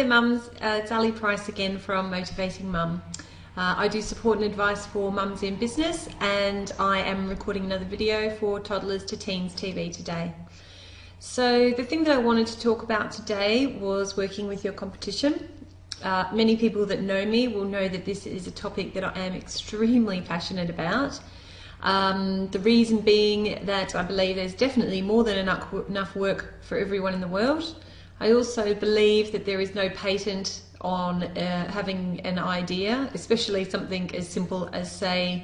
there mums, it's Ali Price again from Motivating Mum. I do support and advice for mums in business, and I am recording another video for Toddlers to Teens TV today. So the thing that I wanted to talk about today was working with your competition. Many people that know me will know that this is a topic that I am extremely passionate about. The reason being that I believe there's definitely more than enough work for everyone in the world. I also believe that there is no patent on having an idea, especially something as simple as, say,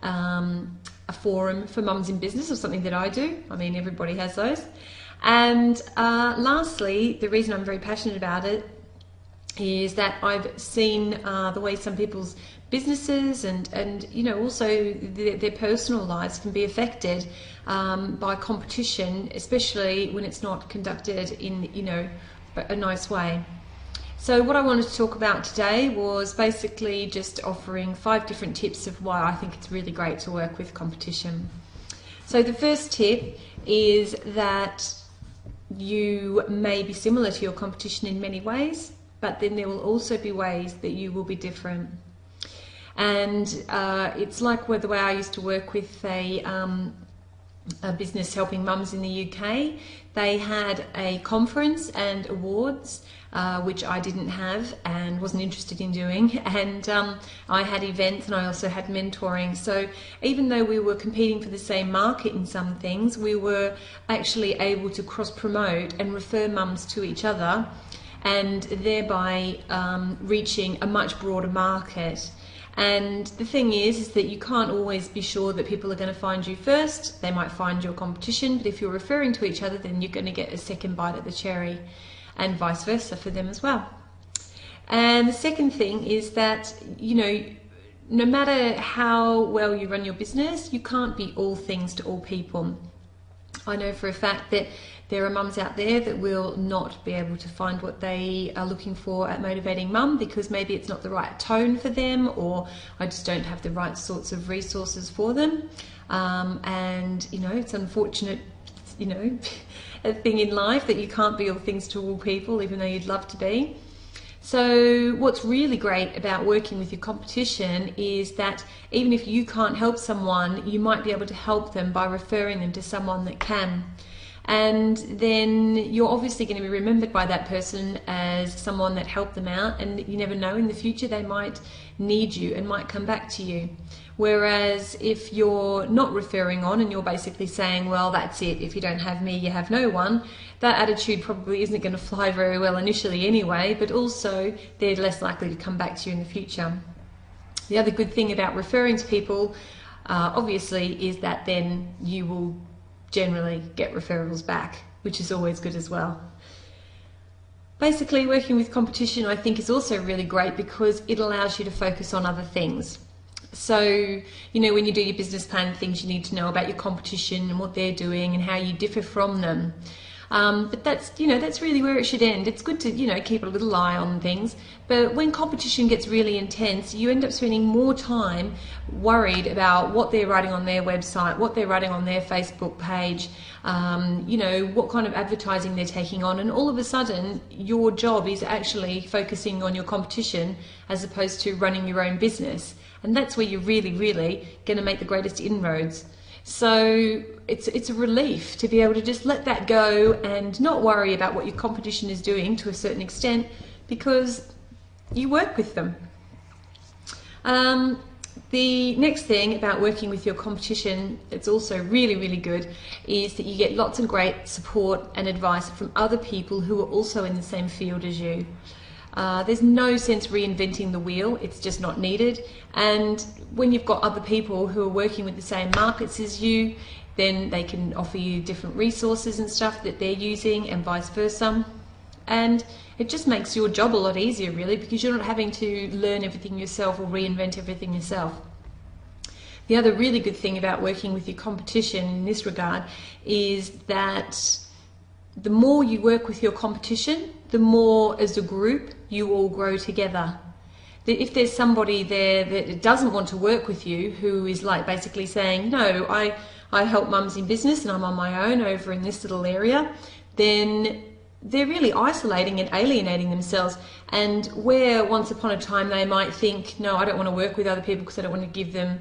a forum for mums in business, or something that I do. I mean, everybody has those. And lastly, the reason I'm very passionate about it is that I've seen the way some people's businesses and you know, also their personal lives can be affected by competition, especially when it's not conducted in, you know, a nice way. So what I wanted to talk about today was basically just offering 5 different tips of why I think it's really great to work with competition. So the first tip is that you may be similar to your competition in many ways, but then there will also be ways that you will be different. And it's like the way I used to work with a business helping mums in the UK. They had a conference and awards, which I didn't have and wasn't interested in doing, and I had events and I also had mentoring. So even though we were competing for the same market in some things, we were actually able to cross-promote and refer mums to each other, and thereby reaching a much broader market. And the thing is that you can't always be sure that people are going to find you first. They might find your competition, but if you're referring to each other, then you're going to get a second bite at the cherry, and vice versa for them as well. And the second thing is that, you know, no matter how well you run your business, you can't be all things to all people. I know for a fact that there are mums out there that will not be able to find what they are looking for at Motivating Mum, because maybe it's not the right tone for them, or I just don't have the right sorts of resources for them. And, you know, it's unfortunate, you know, a thing in life that you can't be all things to all people, even though you'd love to be. So what's really great about working with your competition is that even if you can't help someone, you might be able to help them by referring them to someone that can. And then you're obviously going to be remembered by that person as someone that helped them out, and you never know, in the future they might need you and might come back to you. Whereas if you're not referring on and you're basically saying, well, that's it, if you don't have me, you have no one, that attitude probably isn't going to fly very well initially anyway, but also they're less likely to come back to you in the future. The other good thing about referring to people, obviously, is that then you will generally get referrals back, which is always good as well. Basically, working with competition, I think, is also really great because it allows you to focus on other things. So, you know, when you do your business plan, things you need to know about your competition and what they're doing and how you differ from them. But that's, you know, that's really where it should end. It's good to, you know, keep a little eye on things, but when competition gets really intense, you end up spending more time worried about what they're writing on their website, what they're writing on their Facebook page, you know, what kind of advertising they're taking on, and all of a sudden your job is actually focusing on your competition as opposed to running your own business. And that's where you're really, really going to make the greatest inroads. So it's a relief to be able to just let that go and not worry about what your competition is doing to a certain extent, because you work with them. The next thing about working with your competition that's also really, really good is that you get lots of great support and advice from other people who are also in the same field as you. There's no sense reinventing the wheel, it's just not needed. And when you've got other people who are working with the same markets as you, then they can offer you different resources and stuff that they're using, and vice versa. And it just makes your job a lot easier, really, because you're not having to learn everything yourself or reinvent everything yourself. The other really good thing about working with your competition in this regard is that the more you work with your competition, the more as a group you all grow together. If there's somebody there that doesn't want to work with you, who is like basically saying, no, I help mums in business and I'm on my own over in this little area, then they're really isolating and alienating themselves. And where once upon a time they might think, no, I don't want to work with other people because I don't want to give them,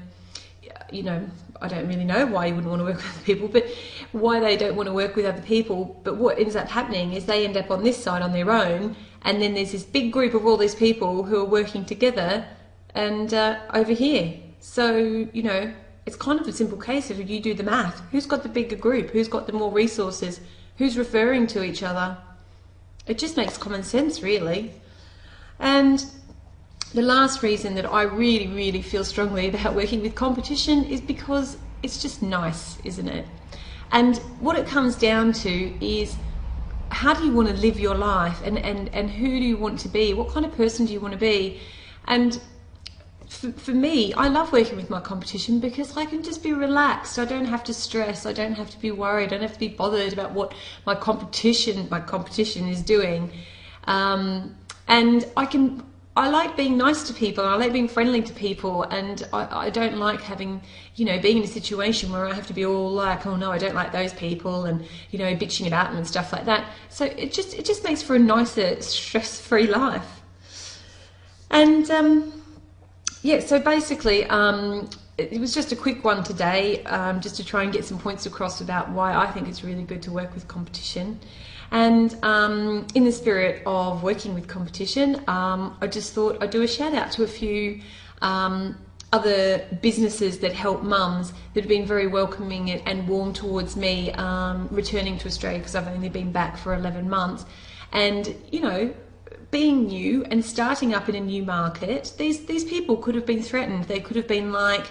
you know, I don't really know why you wouldn't want to work with other people, but why they don't want to work with other people. But what ends up happening is they end up on this side on their own, and then there's this big group of all these people who are working together and over here. So, you know, it's kind of a simple case of, you do the math. Who's got the bigger group? Who's got the more resources? Who's referring to each other? It just makes common sense, really. And the last reason that I really, really feel strongly about working with competition is because it's just nice, isn't it? And what it comes down to is, how do you want to live your life, and who do you want to be? What kind of person do you want to be? And for me, I love working with my competition because I can just be relaxed. I don't have to stress. I don't have to be worried. I don't have to be bothered about what my competition is doing. And I like being nice to people. I like being friendly to people, and I don't like having, you know, being in a situation where I have to be all like, oh no, I don't like those people, and, you know, bitching about them and stuff like that. So it just makes for a nicer, stress-free life. And yeah, so basically, it was just a quick one today, just to try and get some points across about why I think it's really good to work with competition. And in the spirit of working with competition, I just thought I'd do a shout out to a few other businesses that help mums that have been very welcoming and warm towards me returning to Australia, because I've only been back for 11 months. And, you know, being new and starting up in a new market, these people could have been threatened. They could have been like,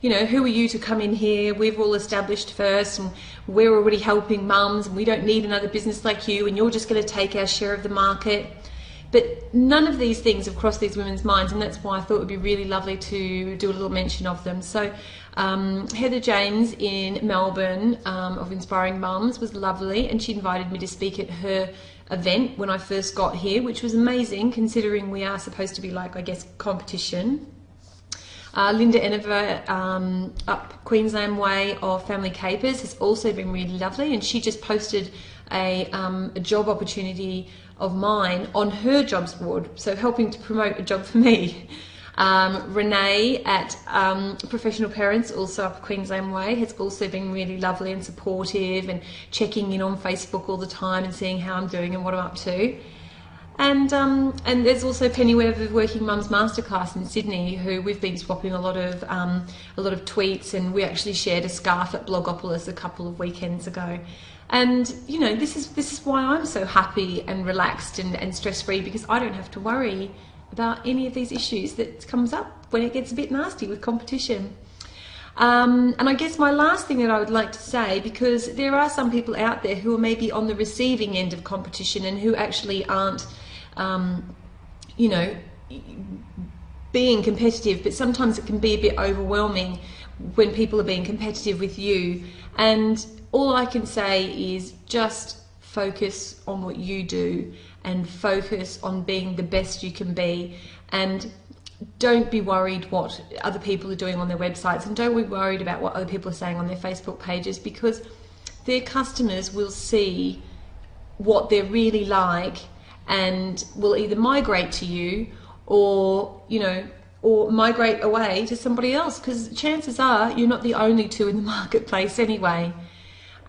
you know, who are you to come in here? We've all established first, and we're already helping mums, and we don't need another business like you, and you're just going to take our share of the market. But none of these things have crossed these women's minds, and that's why I thought it would be really lovely to do a little mention of them. So Heather James in Melbourne of Inspiring Mums was lovely, and she invited me to speak at her event when I first got here, which was amazing considering we are supposed to be like, I guess, competition. Linda Enever up Queensland Way of Family Capers has also been really lovely, and she just posted a job opportunity of mine on her jobs board, so helping to promote a job for me. Renee at Professional Parents, also up Queensland Way, has also been really lovely and supportive, and checking in on Facebook all the time and seeing how I'm doing and what I'm up to. And there's also Penny Webb of Working Mums Masterclass in Sydney, who we've been swapping a lot of tweets, and we actually shared a scarf at Blogopolis a couple of weekends ago. And, you know, this is why I'm so happy and relaxed and stress-free, because I don't have to worry about any of these issues that comes up when it gets a bit nasty with competition. And I guess my last thing that I would like to say, because there are some people out there who are maybe on the receiving end of competition and who actually aren't, you know, being competitive, but sometimes it can be a bit overwhelming when people are being competitive with you. And all I can say is just focus on what you do, and focus on being the best you can be, and don't be worried what other people are doing on their websites, and don't be worried about what other people are saying on their Facebook pages, because their customers will see what they're really like and will either migrate to you or, you know, or migrate away to somebody else, because chances are you're not the only two in the marketplace anyway.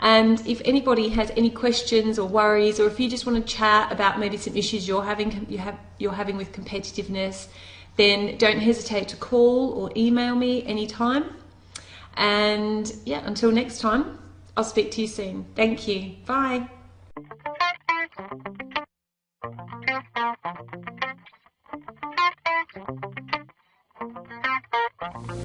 And if anybody has any questions or worries, or if you just want to chat about maybe some issues you're having with competitiveness, then don't hesitate to call or email me anytime. And yeah, until next time, I'll speak to you soon. Thank you. Bye.